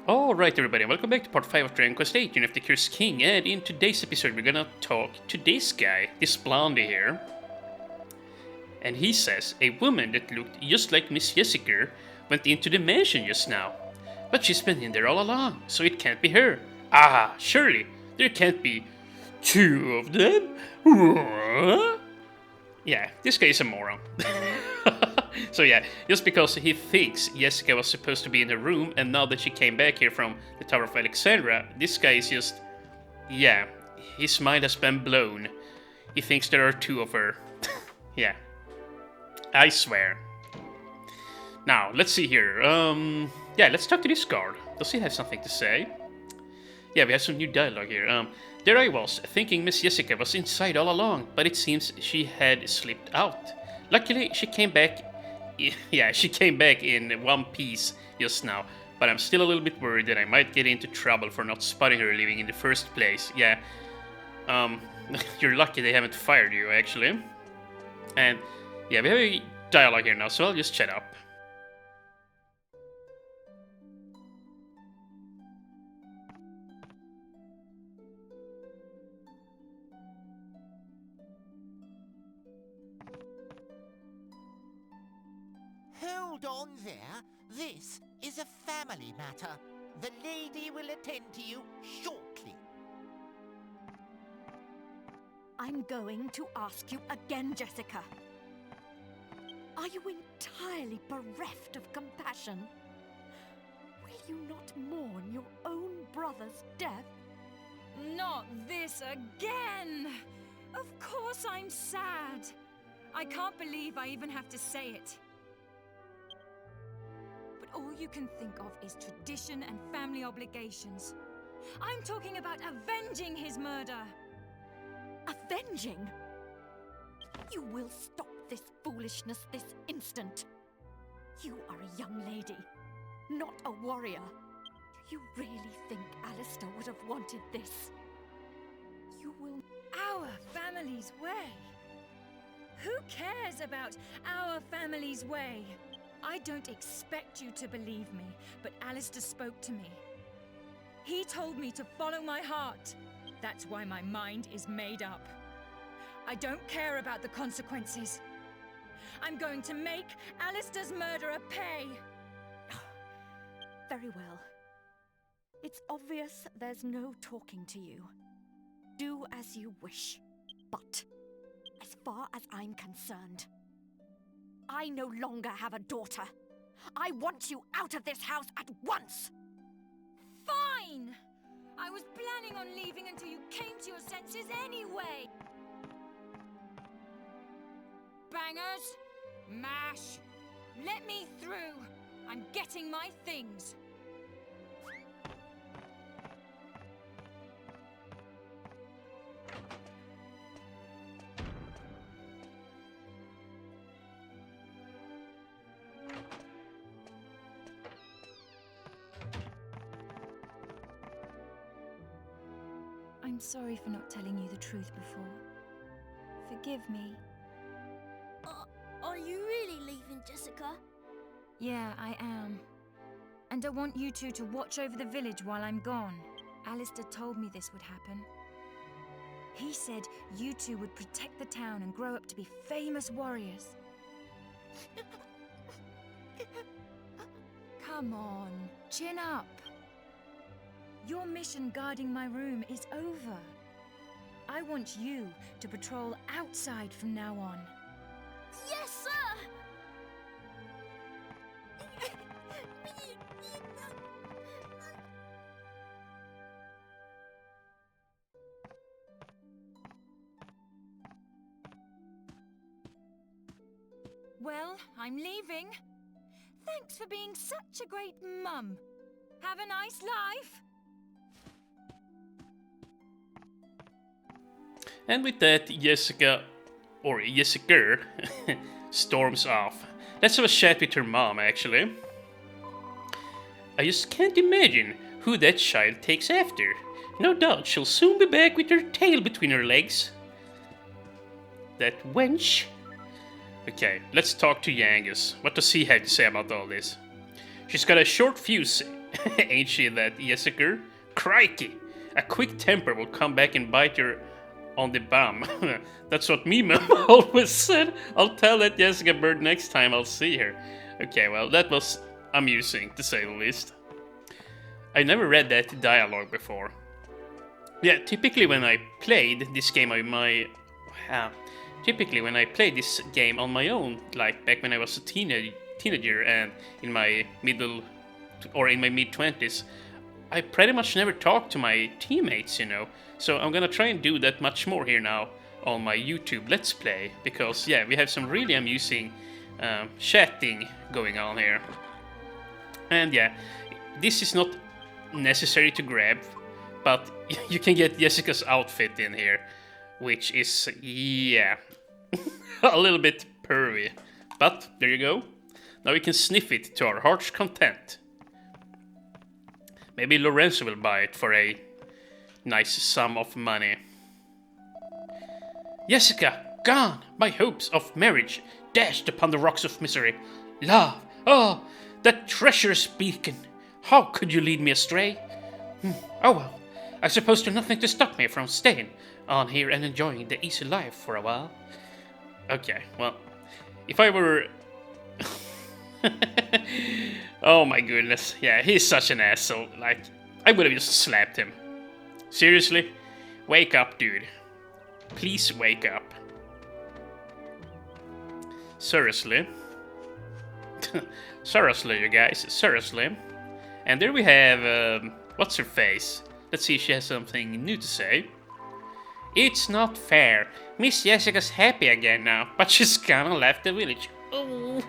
Alright everybody, welcome back to part 5 of Dragon Quest VIII, of the Cursed King, and in today's episode we're gonna talk to this guy, this blondie here. And he says a woman that looked just like Miss Jessica went into the mansion just now. But she's been in there all along, so it can't be her. Ah, surely, there can't be two of them? Yeah, this guy is a moron. So yeah, just because he thinks Jessica was supposed to be in the room, and now that she came back here from the Tower of Alexandria, this guy is just... yeah, his mind has been blown. He thinks there are two of her. Yeah, I swear. Now, let's see here. Yeah, let's talk to this guard. Does he have something to say? Yeah, we have some new dialogue here. There I was, thinking Miss Jessica was inside all along, but it seems she had slipped out. Luckily, she came back. Yeah, she came back in one piece just now, but I'm still a little bit worried that I might get into trouble for not spotting her leaving in the first place. Yeah, you're lucky they haven't fired you, actually. And yeah, we have a dialogue here now, so I'll just shut up. Hold on there. This is a family matter. The lady will attend to you shortly. I'm going to ask you again, Jessica. Are you entirely bereft of compassion? Will you not mourn your own brother's death? Not this again! Of course I'm sad. I can't believe I even have to say it. But all you can think of is tradition and family obligations. I'm talking about avenging his murder. Avenging? You will stop this foolishness this instant. You are a young lady, not a warrior. Do you really think Alistair would have wanted this? You will... Our family's way? Who cares about our family's way? I don't expect you to believe me, but Alistair spoke to me. He told me to follow my heart. That's why my mind is made up. I don't care about the consequences. I'm going to make Alistair's murderer pay. Very well. It's obvious there's no talking to you. Do as you wish. But, as far as I'm concerned, I no longer have a daughter. I want you out of this house at once! Fine! I was planning on leaving until you came to your senses anyway! Bangers! Mash! Let me through! I'm getting my things! I'm sorry for not telling you the truth before. Forgive me. Are you really leaving, Jessica? Yeah, I am. And I want you two to watch over the village while I'm gone. Alistair told me this would happen. He said you two would protect the town and grow up to be famous warriors. Come on, chin up. Your mission guarding my room is over. I want you to patrol outside from now on. Yes, sir! Well, I'm leaving. Thanks for being such a great mum. Have a nice life. And with that, Jessica storms off. Let's have a chat with her mom, actually. I just can't imagine who that child takes after. No doubt she'll soon be back with her tail between her legs. That wench. Okay, let's talk to Yangus. What does he have to say about all this? She's got a short fuse Ain't she that, Jessica? Crikey! A quick temper will come back and bite you on the bum. That's what me mom always said. I'll tell that Jessica Bird next time I'll see her. Okay, well, that was amusing, to say the least. I never read that dialogue before. Yeah, typically when I played this game on my... typically when I played this game on my own, like back when I was a teenager and in my middle... or in my mid-20s, I pretty much never talked to my teammates, you know. So I'm gonna try and do that much more here now on my YouTube Let's Play, because yeah, we have some really amusing chatting going on here. And yeah, this is not necessary to grab, but you can get Jessica's outfit in here, which is, yeah, a little bit pervy. But there you go. Now we can sniff it to our heart's content. Maybe Lorenzo will buy it for a nice sum of money. Jessica, gone! My hopes of marriage dashed upon the rocks of misery. Love, oh, that treacherous beacon! How could you lead me astray? Oh well, I suppose there's nothing to stop me from staying on here and enjoying the easy life for a while. Okay, well, if I were... Oh my goodness, yeah, he's such an asshole. Like, I would have just slapped him. Seriously? Wake up, dude. Please wake up. Seriously. Seriously, you guys, seriously. And there we have, what's her face? Let's see if she has something new to say. It's not fair. Miss Jessica's happy again now, but she's gonna left the village. Oh.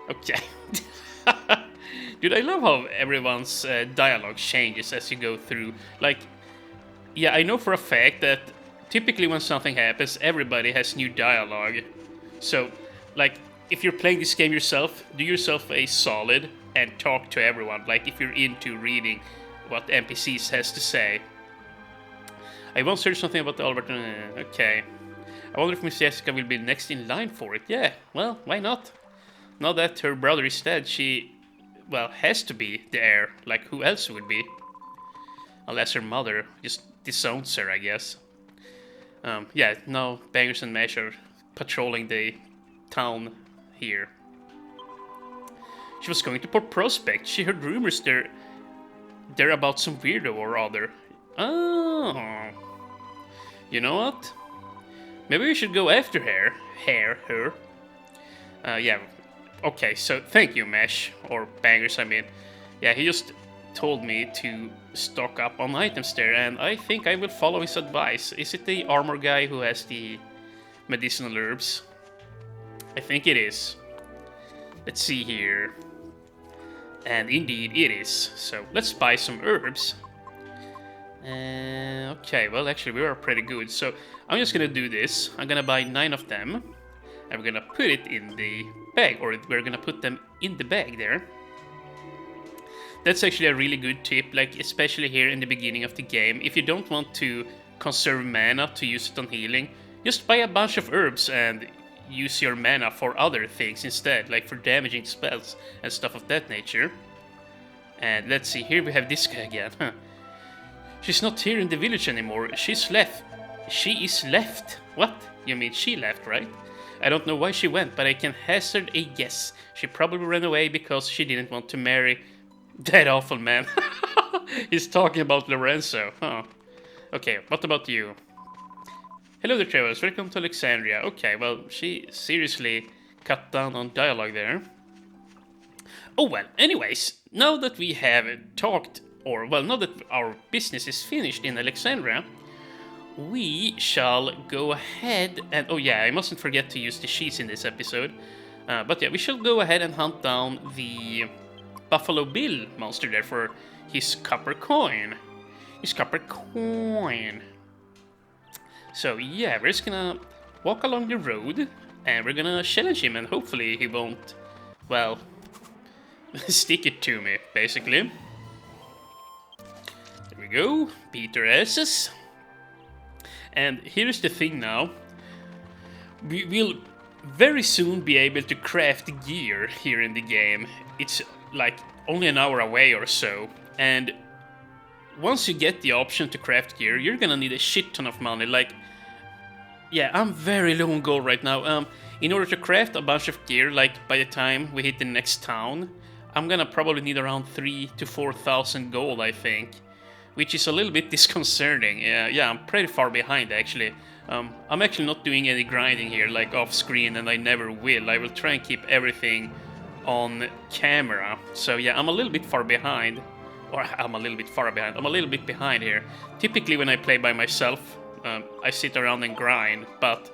Okay. Dude, I love how everyone's dialogue changes as you go through. Like, yeah, I know for a fact that typically when something happens, everybody has new dialogue. So, like, if you're playing this game yourself, do yourself a solid and talk to everyone. Like, if you're into reading what NPCs has to say. I once heard something about Albert. Okay. I wonder if Miss Jessica will be next in line for it. Yeah, well, why not? Now that her brother is dead, she, well, has to be the heir. Like, who else would be? Unless her mother just disowns her, I guess. Yeah, now Bangers and Mash are patrolling the town here. She was going to Port Prospect. She heard rumors there about some weirdo or other. Oh. You know what? Maybe we should go after her. Yeah. Okay, so thank you, Mesh. Or Bangers, I mean. Yeah, he just told me to stock up on items there, and I think I will follow his advice. Is it the armor guy who has the medicinal herbs? I think it is. Let's see here. And indeed it is. So let's buy some herbs. Okay, well actually we are pretty good. So I'm just gonna do this. I'm gonna buy 9 of them. And we're gonna put it in the bag. Or we're gonna put them in the bag there. That's actually a really good tip. Like especially here in the beginning of the game. If you don't want to conserve mana to use it on healing, just buy a bunch of herbs and use your mana for other things instead, like for damaging spells and stuff of that nature. And let's see, here we have this guy again. She's not here in the village anymore. She's left. She is left. What? You mean she left, right? I don't know why she went, but I can hazard a guess. She probably ran away because she didn't want to marry that awful man. He's talking about Lorenzo. Huh. Okay, what about you? Hello there, travelers. Welcome to Alexandria. Okay, well, she seriously cut down on dialogue there. Oh, well, anyways, now that we have talked, or, well, now that our business is finished in Alexandria, we shall go ahead and, oh yeah, I mustn't forget to use the sheets in this episode. But yeah, we shall go ahead and hunt down the Buffalo Bill monster there for his copper coin. So yeah, we're just gonna walk along the road and we're gonna challenge him and hopefully he won't, well, stick it to me, basically. There we go, Peter S's. And here's the thing now. We will very soon be able to craft gear here in the game. It's like only an hour away or so, and once you get the option to craft gear, you're gonna need a shit ton of money. Like, yeah, I'm very low on gold right now. In order to craft a bunch of gear, like by the time we hit the next town, I'm gonna probably need around 3,000 to 4,000 gold, I think, which is a little bit disconcerting. Yeah, I'm pretty far behind actually. I'm actually not doing any grinding here, like off screen, and I never will. I will try and keep everything on camera. So yeah, I'm a little bit far behind. Or I'm a little bit behind here. Typically when I play by myself, I sit around and grind, but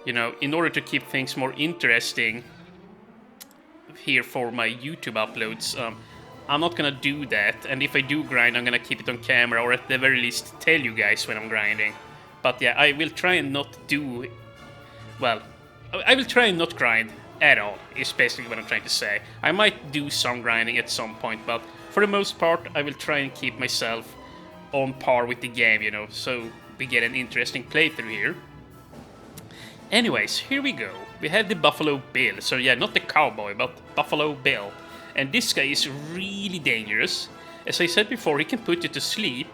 you know, in order to keep things more interesting here for my YouTube uploads, I'm not gonna do that, and if I do grind, I'm gonna keep it on camera, or at the very least tell you guys when I'm grinding. But yeah, I will try and not do... Well, I will try and not grind at all, is basically what I'm trying to say. I might do some grinding at some point, but for the most part, I will try and keep myself on par with the game, you know, so we get an interesting playthrough here. Anyways, here we go. We have the Buffalo Bill. So yeah, not the cowboy, but Buffalo Bill. And this guy is really dangerous. As I said before, he can put you to sleep.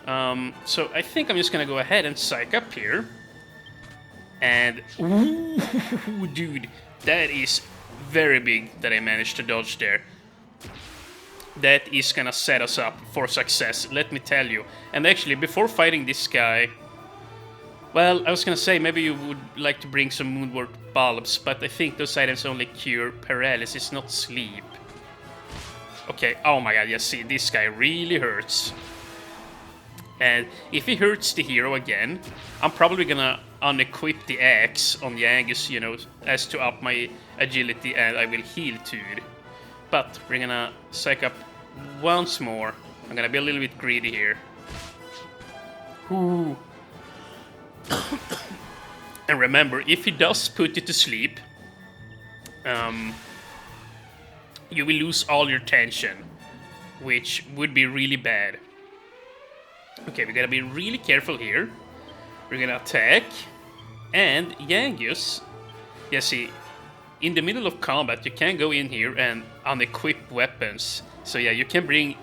So I think I'm just gonna go ahead and psych up here. And... Ooh, dude, that is very big that I managed to dodge there. That is gonna set us up for success, let me tell you. And actually, before fighting this guy... Well, I was gonna say, maybe you would like to bring some Moonwort bulbs, but I think those items only cure paralysis, not sleep. Okay, oh my god, yeah, see, this guy really hurts. And if he hurts the hero again, I'm probably gonna unequip the axe on the Angus, you know, as to up my agility, and I will heal Tude. But we're gonna psych up once more. I'm gonna be a little bit greedy here. Ooh. And remember, if he does put you to sleep, you will lose all your tension, which would be really bad. Okay, we gotta be really careful here. We're gonna attack, and Yangus, yeah, see, in the middle of combat, you can go in here and unequip weapons. So yeah, you can bring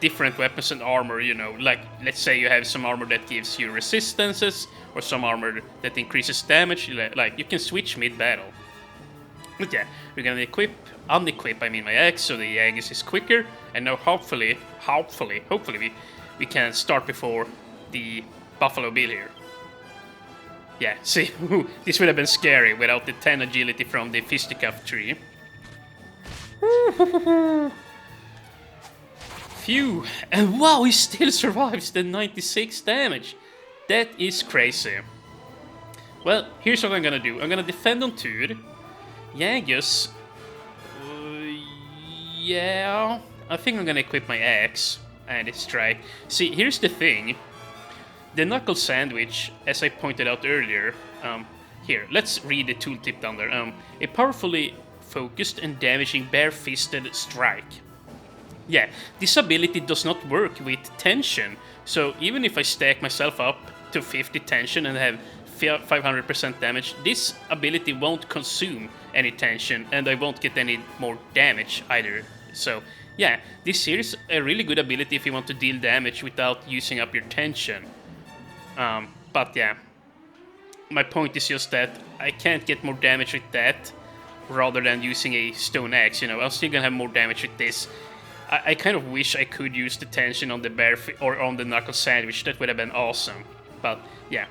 different weapons and armor, you know, like, let's say you have some armor that gives you resistances, or some armor that increases damage, like, you can switch mid-battle. But yeah, we're gonna unequip, I mean my axe, so the Aegis is quicker, and now hopefully we can start before the Buffalo Bill here. Yeah, see, this would have been scary without the 10 agility from the fisticuff tree. Phew, and wow, he still survives the 96 damage. That is crazy. Well, here's what I'm gonna do. I'm gonna defend on Tude. Yangus, yeah, I think I'm gonna equip my axe and strike. See, here's the thing. The knuckle sandwich, as I pointed out earlier, here, let's read the tooltip down there. A powerfully focused and damaging bare-fisted strike. Yeah, this ability does not work with tension, so even if I stack myself up to 50 tension and have 500% damage, this ability won't consume any tension, and I won't get any more damage either. So yeah, this here is a really good ability if you want to deal damage without using up your tension. But yeah, my point is just that I can't get more damage with that rather than using a stone axe, you know. I'm still gonna have more damage with this. I kind of wish I could use the tension on the or on the knuckle sandwich. That would have been awesome. But yeah.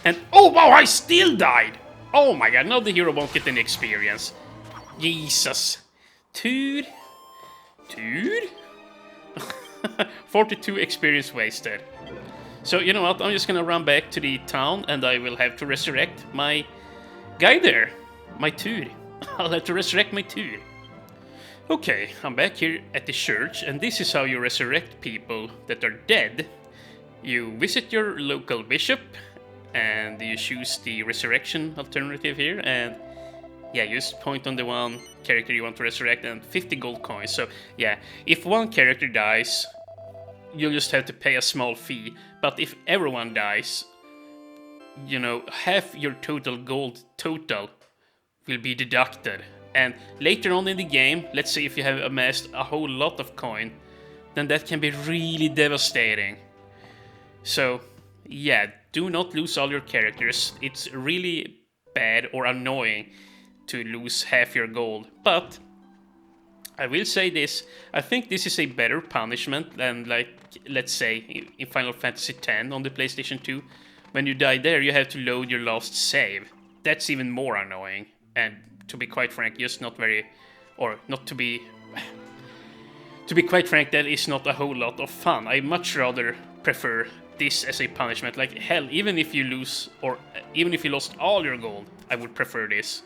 And oh wow, I still died! Oh my god, now the hero won't get any experience. Jesus. Dude. 42 experience wasted. So you know what, I'm just gonna run back to the town and I will have to resurrect my guy there. My Tude. I'll have to resurrect my Tude. Okay, I'm back here at the church, and this is how you resurrect people that are dead. You visit your local bishop, and you choose the resurrection alternative here, and yeah, you just point on the one character you want to resurrect, and 50 gold coins. So yeah, if one character dies, you'll just have to pay a small fee, but if everyone dies, you know, half your total gold total will be deducted. And later on in the game, let's say if you have amassed a whole lot of coin, then that can be really devastating. So, yeah, do not lose all your characters. It's really bad or annoying to lose half your gold. But I will say this, I think this is a better punishment than, like, let's say in Final Fantasy X on the PlayStation 2. When you die there, you have to load your last save. That's even more annoying. And to be quite frank, just not very, or not to be... To be quite frank, that is not a whole lot of fun. I much rather prefer this as a punishment. Like, hell, even if you lose, or even if you lost all your gold, I would prefer this.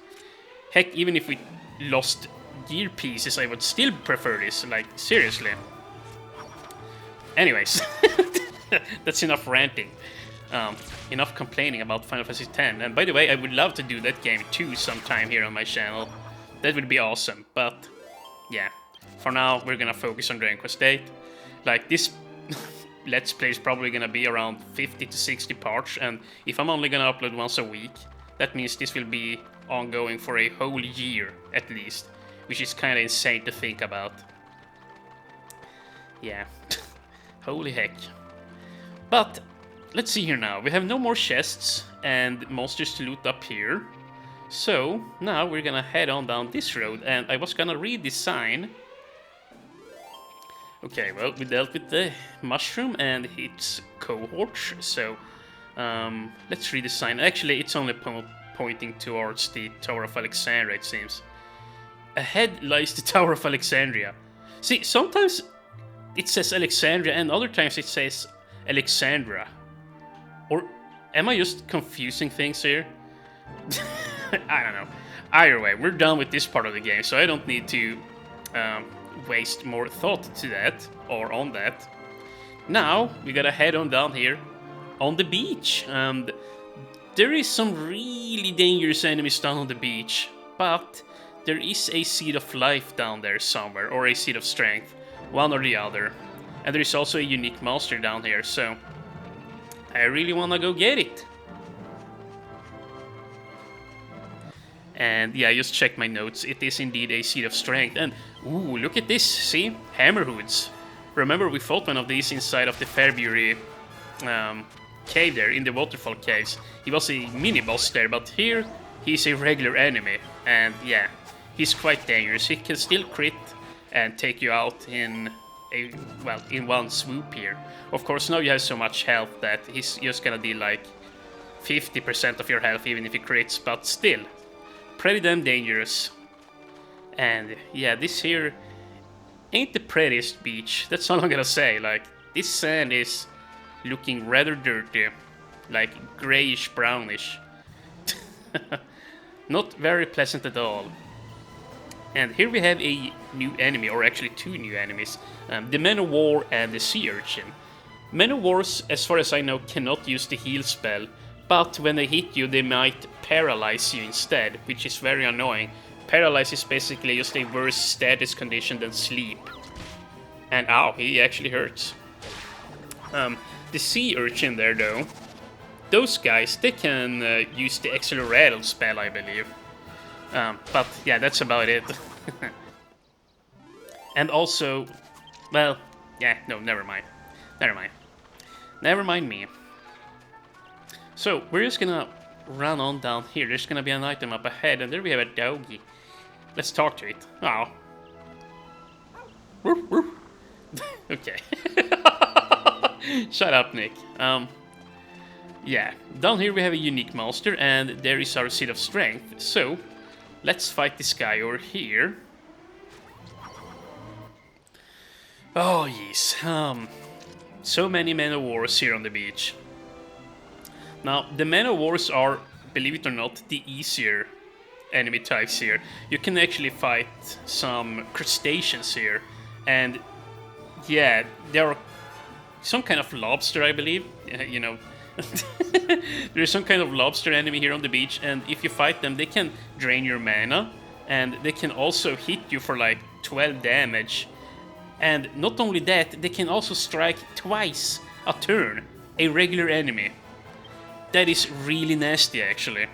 Heck, even if we lost gear pieces, I would still prefer this. Like, seriously. Anyways, that's enough ranting. Enough complaining about Final Fantasy X. And by the way, I would love to do that game too sometime here on my channel. That would be awesome. But, yeah. For now, we're gonna focus on Dragon Quest VIII. Like, this Let's Play is probably gonna be around 50 to 60 parts, and if I'm only gonna upload once a week, that means this will be ongoing for a whole year, at least. Which is kinda insane to think about. Yeah. Holy heck. But, let's see here now. We have no more chests and monsters to loot up here. So, now we're gonna head on down this road, and I was gonna read this sign. Okay, well, we dealt with the mushroom and its cohorts, so let's read the sign. Actually, it's only pointing towards the Tower of Alexandria, it seems. Ahead lies the Tower of Alexandria. See, sometimes it says Alexandria and other times it says Alexandra. Or am I just confusing things here? I don't know. Either way, we're done with this part of the game, so I don't need to waste more thought to that, or on that. Now, we gotta head on down here on the beach, and there is some really dangerous enemies down on the beach, but there is a seed of life down there somewhere, or a seed of strength, one or the other. And there is also a unique monster down here, so I really wanna go get it. And yeah, I just checked my notes. It is indeed a seed of strength. And ooh, look at this. See? Hammerhoods. Remember, we fought one of these inside of the Fairbury cave there, in the waterfall caves. He was a mini-boss there, but here he's a regular enemy. And yeah, he's quite dangerous. He can still crit and take you out in in one swoop here. Of course, now you have so much health that he's just gonna deal like 50% of your health even if he crits, but still. Pretty damn dangerous. And yeah, this here ain't the prettiest beach. That's all I'm gonna say. Like, this sand is looking rather dirty. Like, grayish brownish. Not very pleasant at all. And here we have a new enemy, or actually two new enemies. The Men of War and the Sea Urchin. Men of Wars, as far as I know, cannot use the heal spell. But when they hit you, they might paralyze you instead, which is very annoying. Paralyze is basically just a worse status condition than sleep. And ow, he actually hurts. The Sea Urchin there, though, those guys, they can use the Accelerated spell, I believe. But yeah, that's about it. And also, well, yeah, no, never mind. Never mind me. So, we're just gonna run on down here. There's gonna be an item up ahead, and there we have a doggy. Let's talk to it. Oh. Okay. Shut up, Nick. Yeah, down here we have a unique monster, and there is our seed of strength. So, let's fight this guy over here. Oh, yes. So many Men of Wars here on the beach. Now, the Men of Wars are, believe it or not, the easier enemy types here. You can actually fight some crustaceans here, and yeah, there are some kind of lobster, I believe. You know, there's some kind of lobster enemy here on the beach, and if you fight them, they can drain your mana, and they can also hit you for like 12 damage. And not only that, they can also strike twice a turn, a regular enemy. That is really nasty, actually.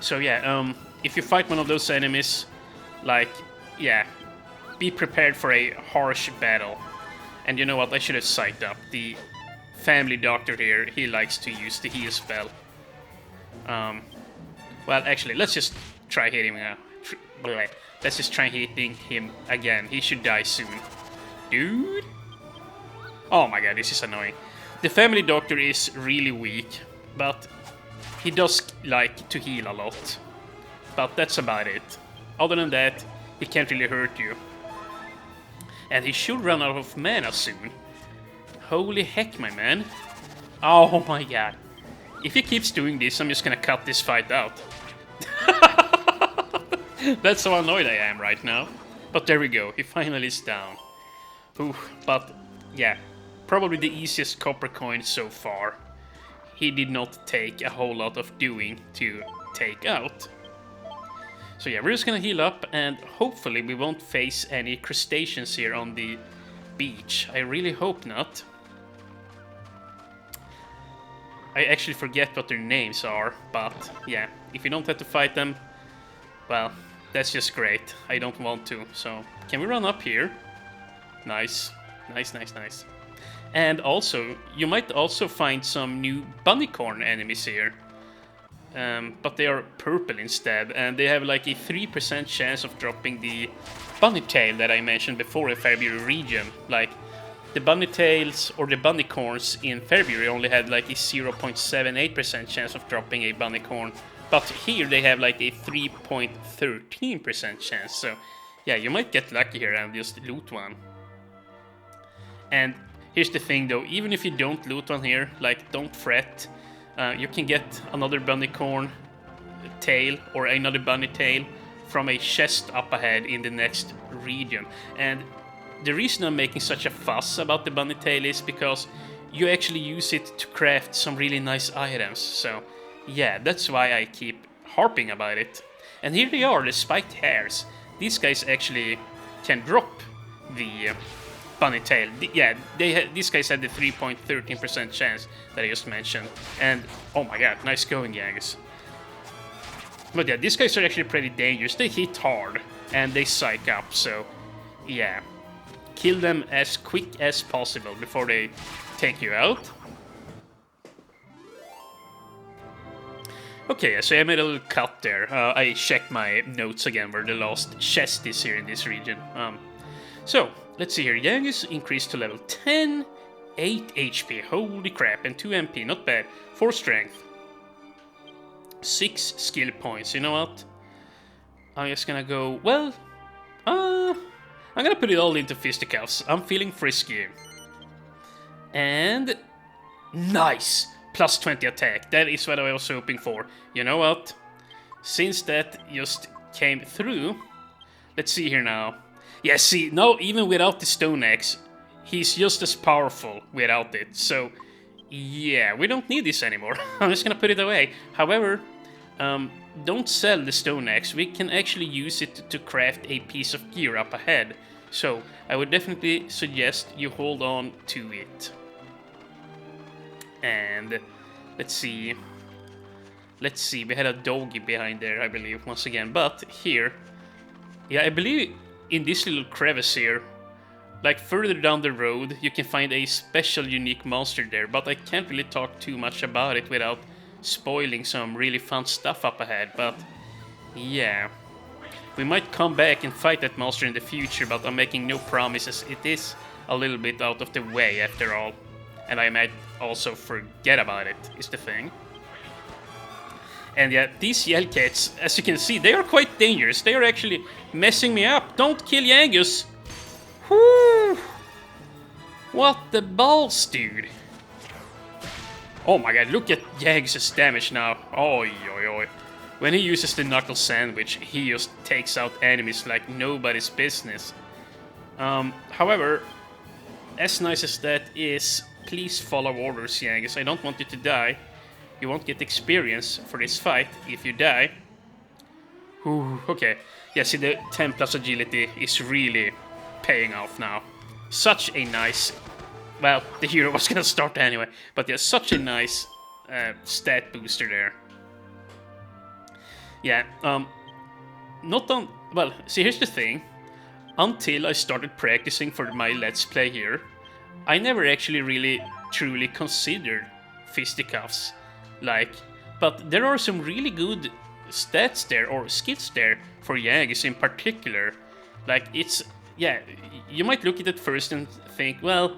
So yeah, if you fight one of those enemies, like, yeah, be prepared for a harsh battle. And you know what, I should have psyched up. The family doctor here, he likes to use the heal spell. Well, actually, let's just try hitting him. Let's just try hitting him again. He should die soon. Dude? Oh my god, this is annoying. The family doctor is really weak, but he does like to heal a lot. But that's about it. Other than that, he can't really hurt you. And he should run out of mana soon. Holy heck, my man. Oh my god. If he keeps doing this, I'm just gonna cut this fight out. That's how annoyed I am right now. But there we go, he finally is down. Oof, but yeah, probably the easiest copper coin so far. He did not take a whole lot of doing to take out. So yeah, we're just gonna heal up, and hopefully we won't face any crustaceans here on the beach. I really hope not. I actually forget what their names are, but yeah, if you don't have to fight them, well, that's just great. I don't want to, so can we run up here? Nice, nice, nice, nice. And also, you might also find some new bunnycorn enemies here. But they are purple instead, and they have like a 3% chance of dropping the bunny tail that I mentioned before in Fairbury region. Like, the bunny tails or the bunnycorns in Fairbury only had like a 0.78% chance of dropping a bunnycorn, but here they have like a 3.13% chance. So yeah, you might get lucky here and just loot one. And here's the thing though, even if you don't loot one here, like, don't fret. You can get another bunnycorn tail or another bunny tail from a chest up ahead in the next region. And the reason I'm making such a fuss about the bunny tail is because you actually use it to craft some really nice items. So yeah, that's why I keep harping about it. And here they are, the spiked hairs. These guys actually can drop the bunny tail. Yeah, these guys had the 3.13% chance that I just mentioned. And oh my god, nice going, Yangus. But yeah, these guys are actually pretty dangerous. They hit hard and they psych up, so yeah. Kill them as quick as possible before they take you out. Okay, so I made a little cut there. I checked my notes again where the last chest is here in this region. So, let's see here. Yangus increased to level 10, 8 HP, holy crap, and 2 MP, not bad. 4 strength. 6 skill points, you know what? I'm just gonna go, well, I'm gonna put it all into fisticuffs. I'm feeling frisky. And nice! Plus 20 attack. That is what I was hoping for. You know what? Since that just came through, let's see here now. Yeah, see, now even without the stone axe, he's just as powerful without it. So, yeah, we don't need this anymore. I'm just gonna put it away. However, don't sell the stone axe. We can actually use it to craft a piece of gear up ahead. So, I would definitely suggest you hold on to it. And let's see, we had a doggy behind there, I believe, once again. But here, yeah, I believe in this little crevice here, like further down the road, you can find a special unique monster there. But I can't really talk too much about it without spoiling some really fun stuff up ahead. But yeah, we might come back and fight that monster in the future, but I'm making no promises. It is a little bit out of the way after all. And I might also forget about it, is the thing. And yeah, these Yellcats, as you can see, they are quite dangerous. They are actually messing me up. Don't kill Yangus! Whoo! What the balls, dude? Oh my god, look at Yangus's damage now. Oi, oi, oi. When he uses the knuckle sandwich, he just takes out enemies like nobody's business. However, as nice as that is, please follow orders, Yangus. I don't want you to die. You won't get experience for this fight if you die. Ooh, okay. Yeah, see, the 10 plus agility is really paying off now. Such a nice... Well, the hero was gonna start anyway. But yeah, such a nice stat booster there. Yeah, not on... Well, see, here's the thing. Until I started practicing for my Let's Play here, I never actually really truly considered fisticuffs. Like, but there are some really good stats there, or skills there, for Yagis in particular. Like, it's... Yeah, you might look at it first and think, well,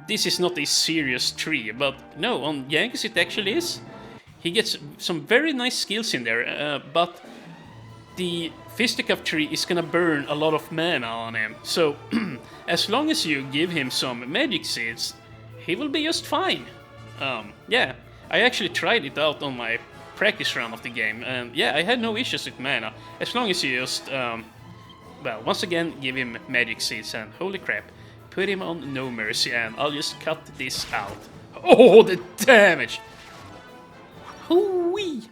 this is not a serious tree, but no, on Yagis it actually is. He gets some very nice skills in there, but the fisticuff tree is gonna burn a lot of mana on him. So, as long as you give him some magic seeds, he will be just fine. Yeah, I actually tried it out on my practice run of the game, and yeah, I had no issues with mana, as long as you just, well, once again, give him magic seeds, and holy crap, put him on no mercy, and I'll just cut this out. Oh, the damage! Hoo-wee!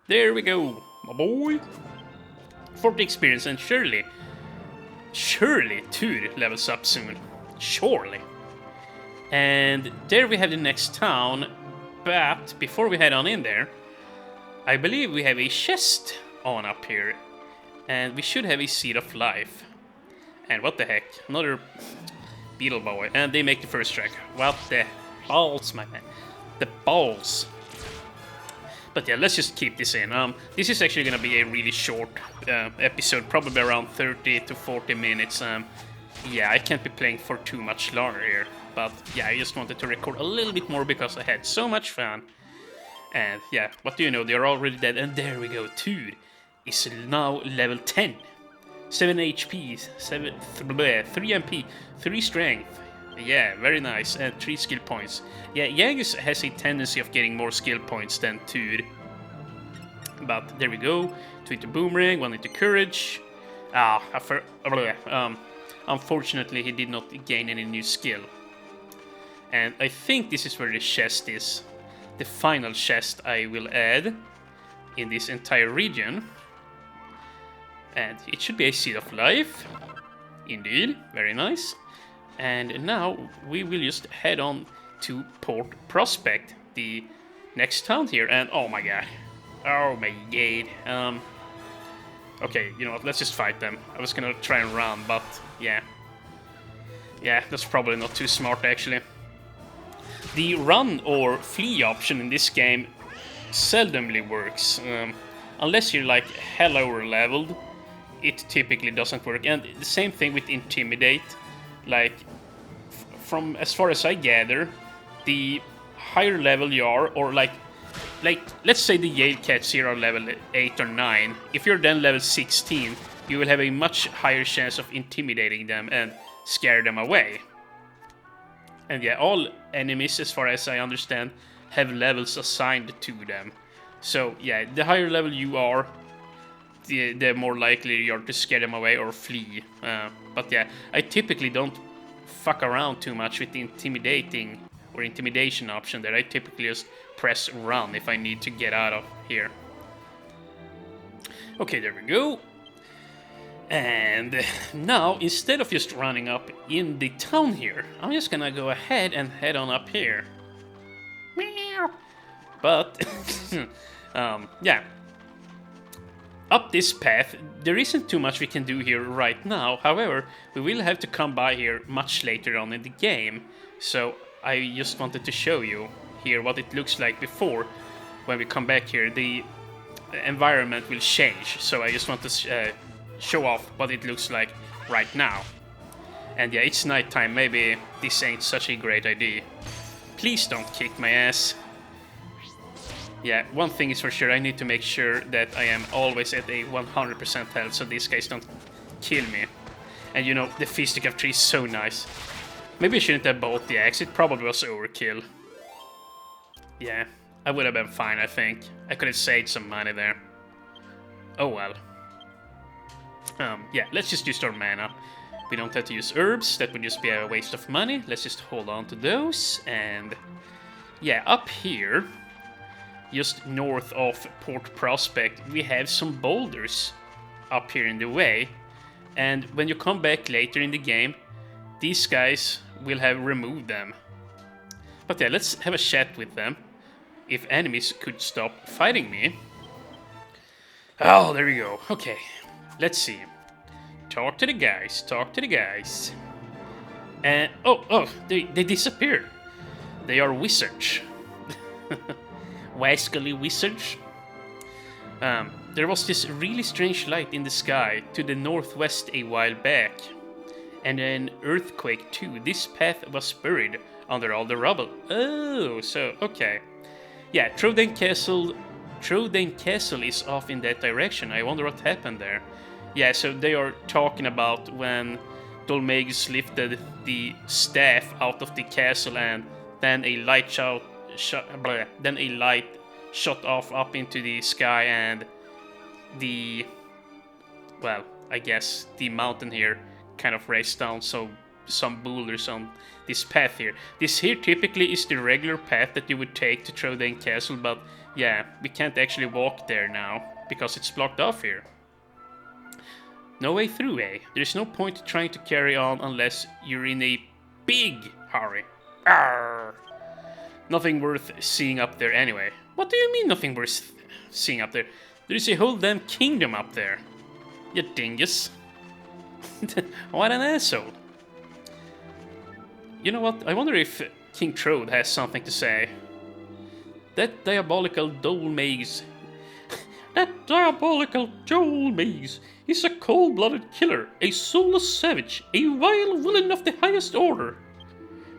There we go, my boy. 40 experience, and surely Tur levels up soon. Surely. And there we have the next town, but before we head on in there, I believe we have a chest on up here, and we should have a Seed of Life. And what the heck, another Beetle Boy, and they make the first track. What the balls, my man. The balls. But yeah, let's just keep this in. This is actually gonna be a really short episode, probably around 30 to 40 minutes. Yeah, I can't be playing for too much longer here. But yeah, I just wanted to record a little bit more because I had so much fun. And yeah, what do you know, they're already dead. And there we go, Tur is now level 10. 7 HP, 3 MP, 3 strength. Yeah, very nice, and 3 skill points. Yeah, Yagis has a tendency of getting more skill points than Tur. But there we go, 2 into Boomerang, 1 into Courage. Unfortunately he did not gain any new skill. And I think this is where the chest is. The final chest I will add in this entire region. And it should be a Seed of Life. Indeed, very nice. And now we will just head on to Port Prospect, the next town here. And oh my god. Okay, you know what, let's just fight them. I was gonna try and run, but yeah. Yeah, that's probably not too smart actually. The run or flee option in this game seldomly works. Unless you're like hell over leveled, it typically doesn't work. And the same thing with Intimidate. Like, from as far as I gather, the higher level you are, or like let's say the Yale cats here are level 8 or 9, if you're then level 16, you will have a much higher chance of intimidating them and scare them away. And yeah, all enemies, as far as I understand, have levels assigned to them. So yeah, the higher level you are, the more likely you are to scare them away or flee. But yeah, I typically don't fuck around too much with the intimidating or intimidation option there. I typically just press run if I need to get out of here. Okay, there we go. And now, instead of just running up in the town here, I'm just gonna go ahead and head on up here. Meow. But, yeah. Up this path, there isn't too much we can do here right now. However, we will have to come by here much later on in the game. So I just wanted to show you here what it looks like before. When we come back here, the environment will change. So I just want to show off what it looks like right now. And yeah, it's nighttime. Maybe this ain't such a great idea. Please don't kick my ass. Yeah, one thing is for sure, I need to make sure that I am always at a 100% health so these guys don't kill me. And you know, the fisticuff tree is so nice. Maybe I shouldn't have bought the axe, it probably was overkill. Yeah, I would have been fine, I think. I could have saved some money there. Oh well. Yeah, let's just use our mana. We don't have to use herbs, that would just be a waste of money. Let's just hold on to those, and... yeah, up here, just north of Port Prospect, we have some boulders up here in the way. And when you come back later in the game, these guys will have removed them. But yeah, let's have a chat with them. If enemies could stop fighting me. Oh, there we go. Okay. let's see. Talk to the guys, talk to the guys. And, oh, they disappeared. They are wizards. Wascally wizards. There was this really strange light in the sky to the northwest a while back. And an earthquake too. This path was buried under all the rubble. Oh, so, okay. Yeah, Trodain Castle is off in that direction. I wonder what happened there. Yeah, so they are talking about when Dolmagus lifted the staff out of the castle and then a light shot off up into the sky and the, well, I guess the mountain here kind of raced down some boulders on this path here. This here typically is the regular path that you would take to Trodain Castle, but yeah, we can't actually walk there now because it's blocked off here. No way through, eh? There's no point trying to carry on unless you're in a big hurry. Arrgh. Nothing worth seeing up there anyway. What do you mean nothing worth seeing up there? There's a whole damn kingdom up there. You dingus. What an asshole. You know what? I wonder if King Trode has something to say. That diabolical Dolmagus. That diabolical Dolmagus is a cold-blooded killer, a soulless savage, a vile villain of the highest order.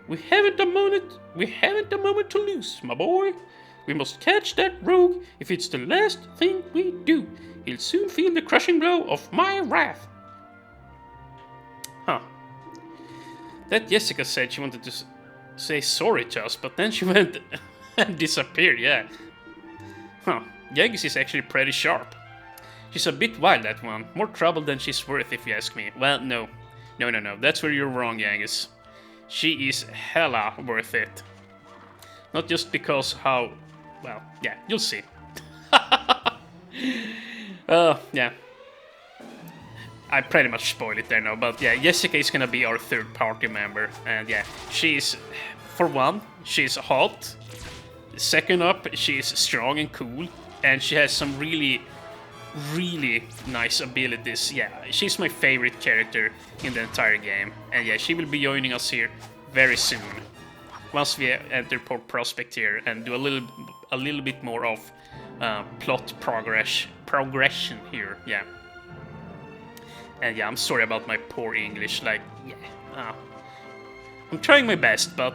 We haven't a moment to lose, my boy. We must catch that rogue if it's the last thing we do. He'll soon feel the crushing blow of my wrath. Huh. That Jessica said she wanted to say sorry to us, but then she went and disappeared, yeah. Huh. Jaggis is actually pretty sharp. She's a bit wild, that one. More trouble than she's worth, if you ask me. Well, no. No. That's where you're wrong, Jaggis. She is hella worth it. Not just because how... Well, yeah, you'll see. Yeah. I pretty much spoiled it there now, but yeah, Jessica is gonna be our third party member. And yeah, she's... For one, she's hot. Second up, she's strong and cool. And she has some really nice abilities. Yeah, she's my favorite character in the entire game. And yeah, she will be joining us here very soon. Once we enter Port Prospect here and do a little bit more of plot progression here. Yeah. And yeah, I'm sorry about my poor English. Like, yeah, I'm trying my best, but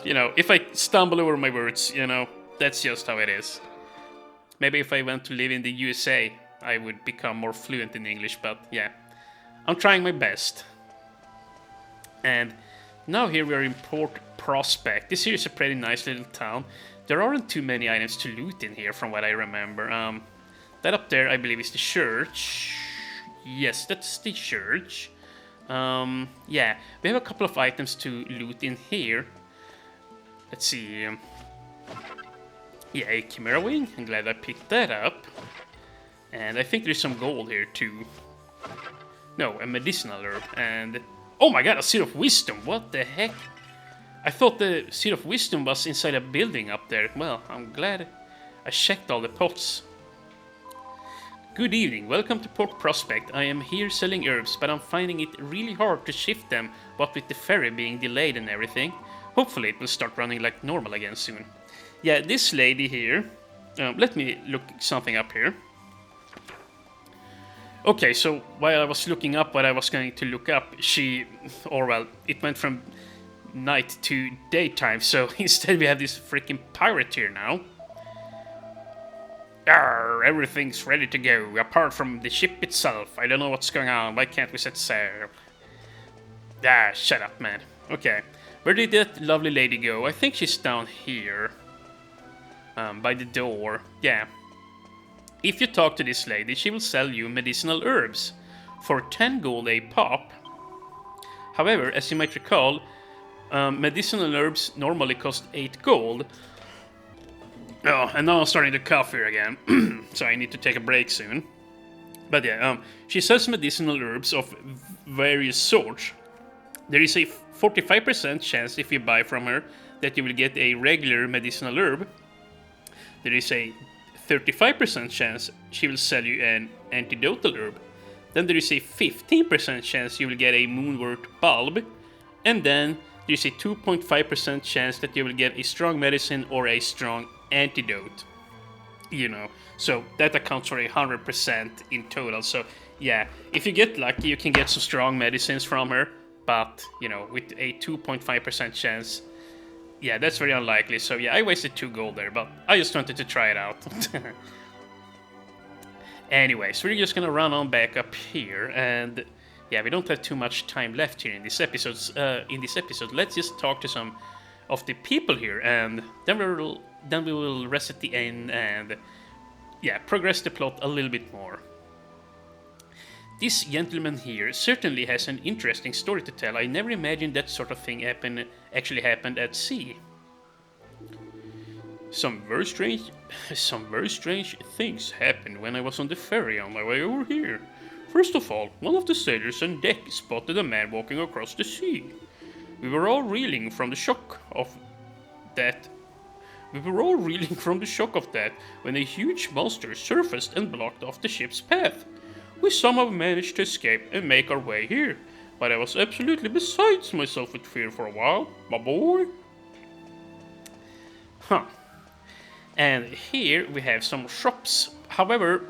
you know, if I stumble over my words, you know, that's just how it is. Maybe if I went to live in the USA, I would become more fluent in English, but yeah, I'm trying my best. And now here we are in Port Prospect. This here is a pretty nice little town. There aren't too many items to loot in here from what I remember. That up there, I believe, is the church. Yes, that's the church. Yeah, we have a couple of items to loot in here. Let's see. Yeah, a Chimera Wing. I'm glad I picked that up. And I think there's some gold here too. No, a medicinal herb. And oh my god, a Seed of Wisdom. What the heck? I thought the Seed of Wisdom was inside a building up there. Well, I'm glad I checked all the pots. Good evening, welcome to Port Prospect. I am here selling herbs, but I'm finding it really hard to shift them, what with the ferry being delayed and everything. Hopefully it will start running like normal again soon. Yeah, this lady here... let me look something up here. Okay, so while I was looking up what I was going to look up, it went from night to daytime, so instead we have this freaking pirate here now. Arr, everything's ready to go, apart from the ship itself. I don't know what's going on, why can't we set sail? Ah, shut up, man. Okay, where did that lovely lady go? I think she's down here. By the door, yeah. If you talk to this lady, she will sell you medicinal herbs for 10 gold a pop. However, as you might recall, medicinal herbs normally cost 8 gold. Oh, and now I'm starting to cough here again, so I need to take a break soon. But yeah, she sells medicinal herbs of various sorts. There is a 45% chance if you buy from her that you will get a regular medicinal herb. There is a 35% chance she will sell you an antidotal herb. Then there is a 15% chance you will get a moonwort bulb. And then there is a 2.5% chance that you will get a strong medicine or a strong antidote. You know, so that accounts for 100% in total. So yeah, if you get lucky, you can get some strong medicines from her. But, you know, with a 2.5% chance, yeah, that's very unlikely. So yeah, I wasted 2 gold there, but I just wanted to try it out. Anyways, we're just gonna run on back up here, and yeah, we don't have too much time left here in this episode. Let's just talk to some of the people here, and then we will rest at the end and yeah, progress the plot a little bit more. This gentleman here certainly has an interesting story to tell. I never imagined that sort of thing actually happened at sea. Some very strange things happened when I was on the ferry on my way over here. First of all, one of the sailors on deck spotted a man walking across the sea. We were all reeling from the shock of that when a huge monster surfaced and blocked off the ship's path. We somehow managed to escape and make our way here, but I was absolutely beside myself with fear for a while, my boy. Huh. And here we have some shops. However,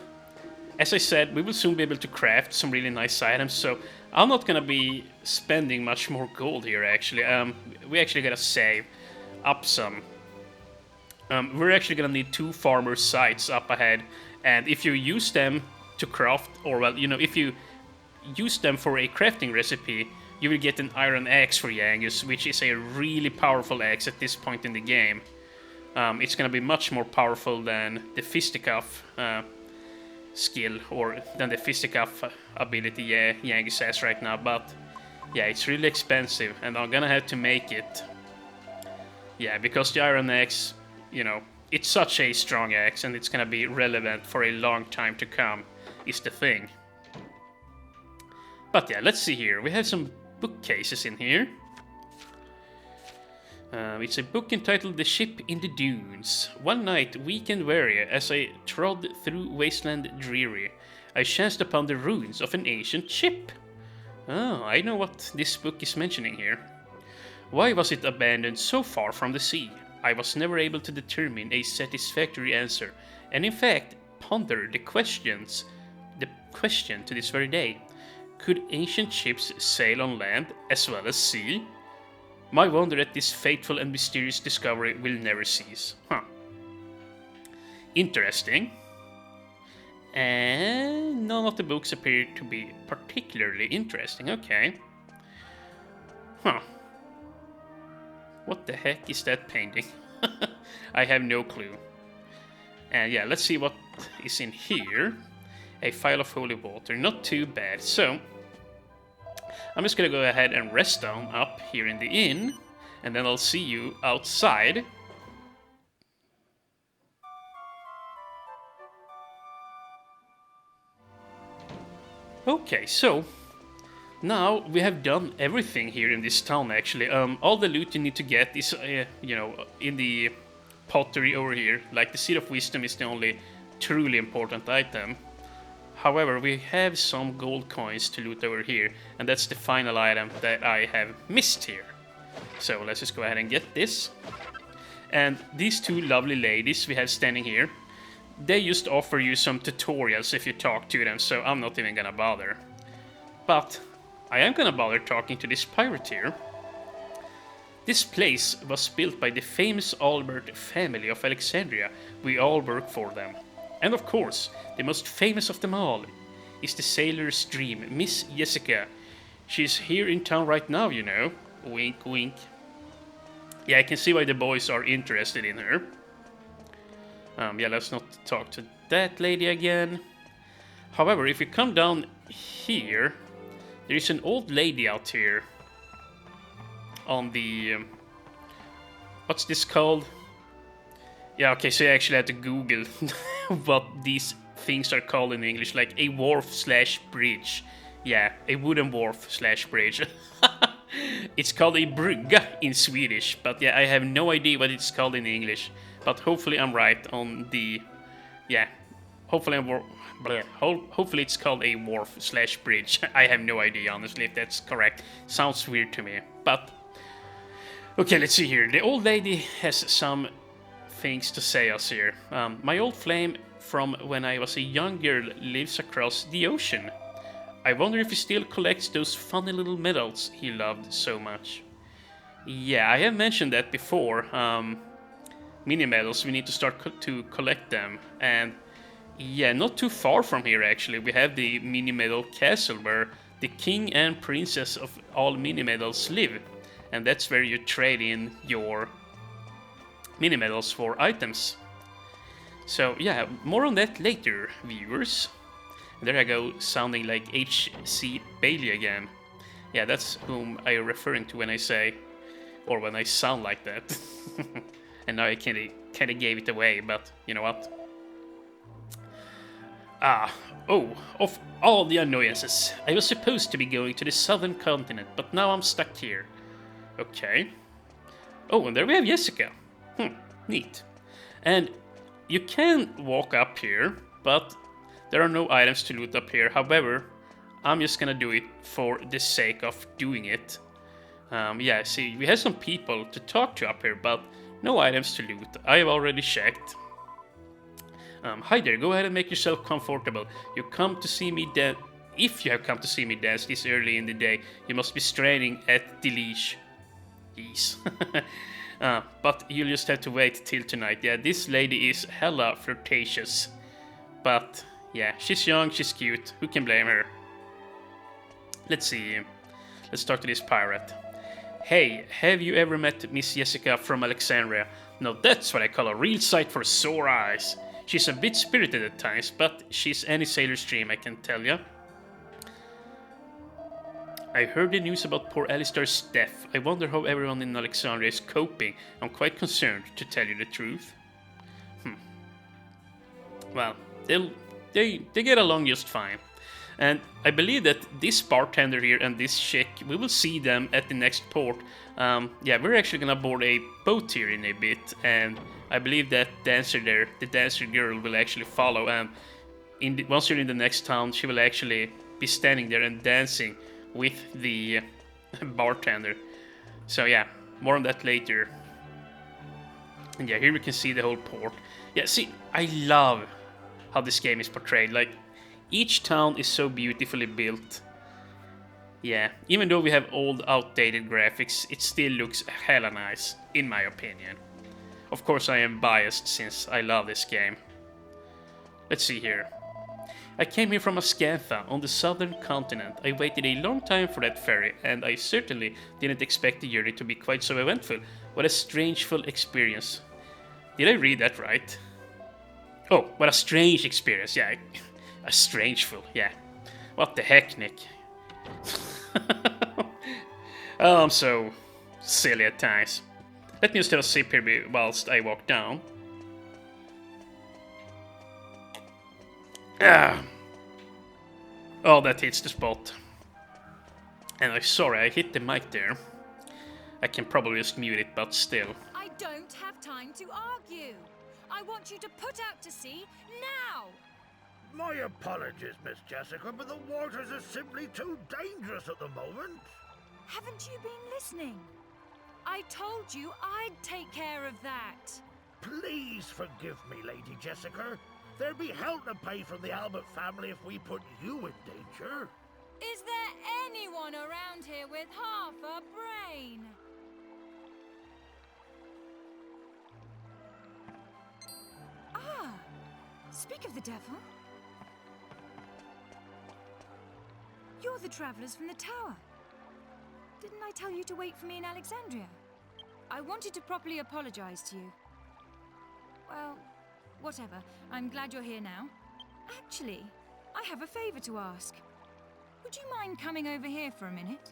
as I said, we will soon be able to craft some really nice items, so I'm not gonna be spending much more gold here actually. We actually gotta save up some. We're actually gonna need 2 farmer sites up ahead, and if you use them to craft, or well, you know, if you use them for a crafting recipe, you will get an iron axe for Yangus, which is a really powerful axe at this point in the game. It's gonna be much more powerful than the fisticuff skill, or than the fisticuff ability Yangus has right now, but yeah, it's really expensive, and I'm gonna have to make it. Yeah, because the iron axe, you know, it's such a strong axe, and it's gonna be relevant for a long time to come, is the thing. But yeah, let's see here. We have some bookcases in here. It's a book entitled The Ship in the Dunes. One night, weak and weary, as I trod through wasteland dreary, I chanced upon the ruins of an ancient ship. Oh, I know what this book is mentioning here. Why was it abandoned so far from the sea? I was never able to determine a satisfactory answer, and in fact, ponder the question to this very day. Could ancient ships sail on land as well as sea? My wonder at this fateful and mysterious discovery will never cease. Huh. Interesting. And none of the books appear to be particularly interesting. Okay. Huh. What the heck is that painting? I have no clue. And yeah, let's see what is in here. A phial of holy water. Not too bad. So, I'm just gonna go ahead and rest down up here in the inn, and then I'll see you outside. Okay, so now we have done everything here in this town actually. All the loot you need to get is, you know, in the pottery over here. Like the Seed of Wisdom is the only truly important item. However, we have some gold coins to loot over here, and that's the final item that I have missed here. So let's just go ahead and get this. And these 2 lovely ladies we have standing here, they just offer you some tutorials if you talk to them, so I'm not even gonna bother. But I am gonna bother talking to this pirate here. This place was built by the famous Albert family of Alexandria. We all work for them. And of course, the most famous of them all is the sailor's dream, Miss Jessica. She's here in town right now, you know. Wink, wink. Yeah, I can see why the boys are interested in her. Yeah, let's not talk to that lady again. However, if you come down here, there is an old lady out here on the... what's this called? Yeah, okay, so I actually had to Google what these things are called in English, like a wharf/bridge. Yeah, a wooden wharf/bridge. It's called a brygga in Swedish, but yeah, I have no idea what it's called in English. But hopefully I'm right on the yeah, hopefully hopefully it's called a wharf/bridge. I have no idea, honestly, if that's correct. Sounds weird to me, but okay, let's see here. The old lady has some things to say us here. My old flame from when I was a young girl lives across the ocean. I wonder if he still collects those funny little medals he loved so much. Yeah, I have mentioned that before. Mini medals, we need to start to collect them. And yeah, not too far from here actually, we have the mini medal castle where the king and princess of all mini medals live. And that's where you trade in your mini medals for items. So yeah, more on that later, viewers. There I go, sounding like H.C. Bailey again. Yeah, that's whom I'm referring to when I say, or when I sound like that. And now I kind of gave it away, but you know what? Of all the annoyances, I was supposed to be going to the southern continent, but now I'm stuck here. Okay. Oh, and there we have Jessica. Neat. And you can walk up here, but there are no items to loot up here. However, I'm just gonna do it for the sake of doing it. Yeah, see, we have some people to talk to up here, but no items to loot. I've already checked. Hi there, go ahead and make yourself comfortable. You come to see me dance. If you have come to see me dance this early in the day, you must be straining at the leash. Yes. But you'll just have to wait till tonight. Yeah, this lady is hella flirtatious. But yeah, she's young, she's cute. Who can blame her? Let's see. Let's talk to this pirate. Hey, have you ever met Miss Jessica from Alexandria? Now that's what I call a real sight for sore eyes. She's a bit spirited at times, but she's any sailor's dream, I can tell ya. I heard the news about poor Alistair's death. I wonder how everyone in Alexandria is coping. I'm quite concerned, to tell you the truth. Well, they get along just fine. And I believe that this bartender here and this chick, we will see them at the next port. Yeah, we're actually gonna board a boat here in a bit, and I believe that dancer there, the dancer girl, will actually follow. And once you're in the next town, she will actually be standing there and dancing with the bartender. So yeah, more on that later. And yeah, here we can see the whole port. Yeah, see, I love how this game is portrayed. Like, each town is so beautifully built. Yeah, even though we have old, outdated graphics, it still looks hella nice, in my opinion. Of course, I am biased since I love this game. Let's see here. I came here from Ascantha, on the southern continent. I waited a long time for that ferry, and I certainly didn't expect the journey to be quite so eventful. What a strangeful experience. Did I read that right? Oh, what a strange experience, yeah. A strangeful, yeah. What the heck, Nick? Oh, I'm so silly at times. Let me just have a sip here whilst I walk down. Oh, that hits the spot. And I'm sorry, I hit the mic there. I can probably just mute it, but still. I don't have time to argue. I want you to put out to sea now. My apologies, Miss Jessica, but the waters are simply too dangerous at the moment. Haven't you been listening? I told you I'd take care of that. Please forgive me, Lady Jessica. There'd be hell to pay from the Albert family if we put you in danger. Is there anyone around here with half a brain? Ah, speak of the devil. You're the travelers from the tower. Didn't I tell you to wait for me in Alexandria? I wanted to properly apologize to you. Well, whatever. I'm glad you're here now. Actually, I have a favor to ask. Would you mind coming over here for a minute?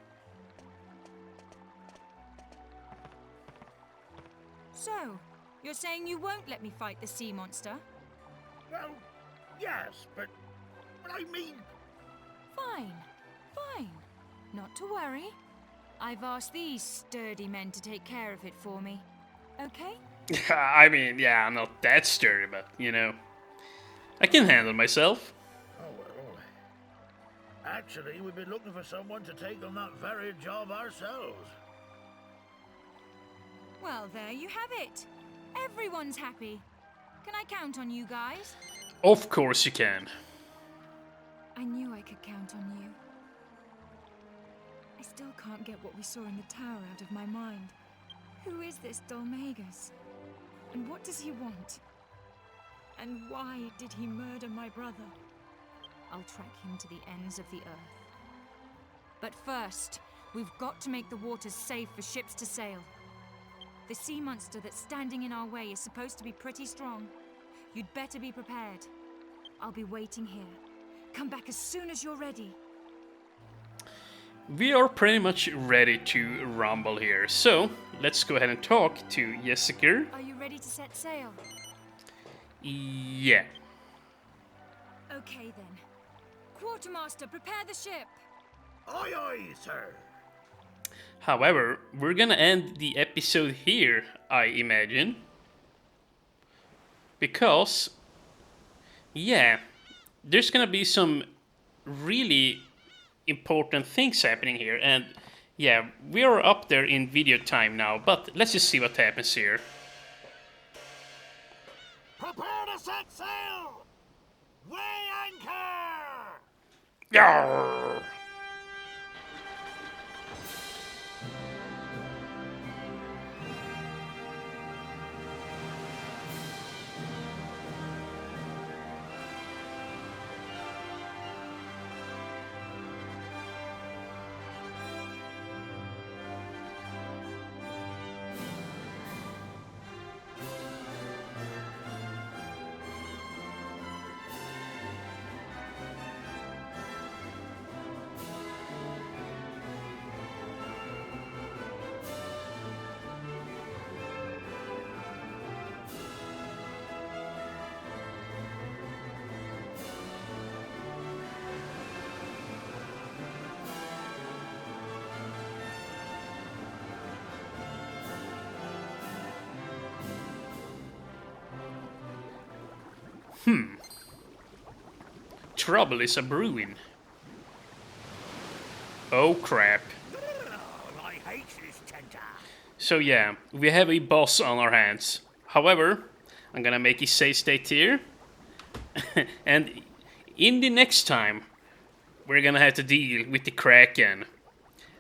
So, you're saying you won't let me fight the sea monster? Well, yes, but I mean... Fine, fine. Not to worry. I've asked these sturdy men to take care of it for me. Okay? I mean, yeah, I'm not that sturdy, but, you know. I can handle myself. Oh, well. Actually, we've been looking for someone to take on that very job ourselves. Well, there you have it. Everyone's happy. Can I count on you guys? Of course you can. I knew I could count on you. I still can't get what we saw in the tower out of my mind. Who is this Dolmagus? And what does he want? And why did he murder my brother? I'll track him to the ends of the earth. But first, we've got to make the waters safe for ships to sail. The sea monster that's standing in our way is supposed to be pretty strong. You'd better be prepared. I'll be waiting here. Come back as soon as you're ready. We are pretty much ready to rumble here, so let's go ahead and talk to Jessica. Are you ready to set sail? Yeah. Okay then. Quartermaster, prepare the ship! Aye, aye, sir. However, we're gonna end the episode here, I imagine. Because, yeah, there's gonna be some really important things happening here, and yeah, we are up there in video time now, but let's just see what happens here. Prepare to set sail! Weigh anchor! Yarr! Trouble is a brewing. Oh crap. Oh, I hate this tenter. So yeah, we have a boss on our hands. However, I'm gonna make a save state here. And in the next time, we're gonna have to deal with the Draqon.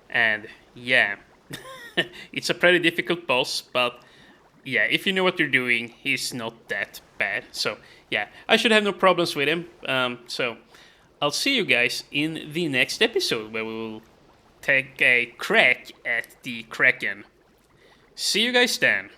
And yeah, it's a pretty difficult boss, but yeah, if you know what you're doing, he's not that bad. So yeah, I should have no problems with him. So I'll see you guys in the next episode where we will take a crack at the Draqon. See you guys then.